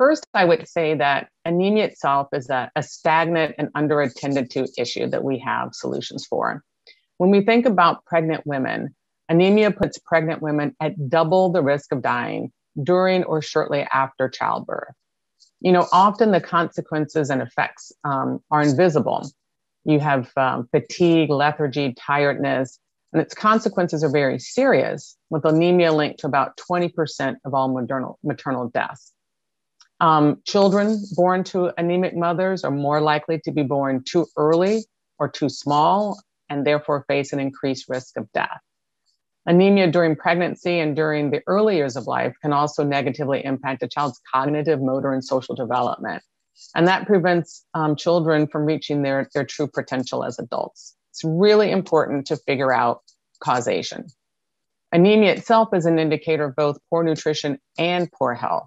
First, I would say that anemia itself is a stagnant and underattended to issue that we have solutions for. When we think about pregnant women, anemia puts pregnant women at double the risk of dying during or shortly after childbirth. Often the consequences and effects are invisible. You have fatigue, lethargy, tiredness, and its consequences are very serious, with anemia linked to about 20% of all maternal deaths. Children born to anemic mothers are more likely to be born too early or too small, and therefore face an increased risk of death. Anemia during pregnancy and during the early years of life can also negatively impact a child's cognitive, motor, and social development. And that prevents children from reaching their true potential as adults. It's really important to figure out causation. Anemia itself is an indicator of both poor nutrition and poor health.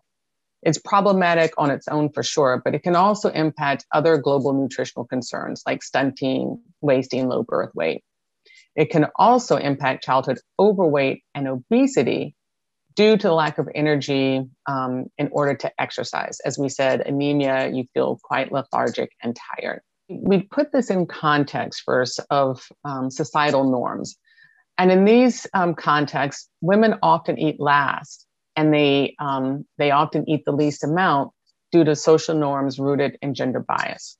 It's problematic on its own for sure, but it can also impact other global nutritional concerns like stunting, wasting, low birth weight. It can also impact childhood overweight and obesity due to the lack of energy in order to exercise. As we said, anemia, you feel quite lethargic and tired. We put this in context first of societal norms. And in these contexts, women often eat last, and they often eat the least amount due to social norms rooted in gender bias.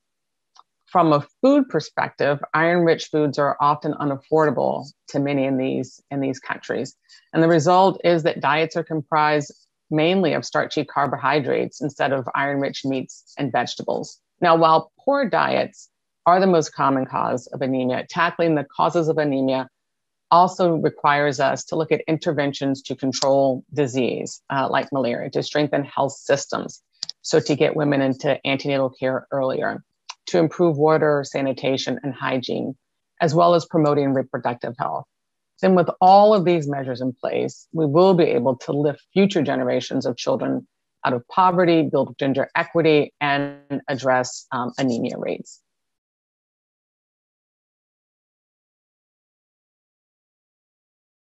From a food perspective, iron-rich foods are often unaffordable to many in these countries. And the result is that diets are comprised mainly of starchy carbohydrates instead of iron-rich meats and vegetables. Now, while poor diets are the most common cause of anemia, tackling the causes of anemia also requires us to look at interventions to control disease, like malaria, to strengthen health systems. So to get women into antenatal care earlier, to improve water, sanitation, and hygiene, as well as promoting reproductive health. Then with all of these measures in place, we will be able to lift future generations of children out of poverty, build gender equity, and address anemia rates.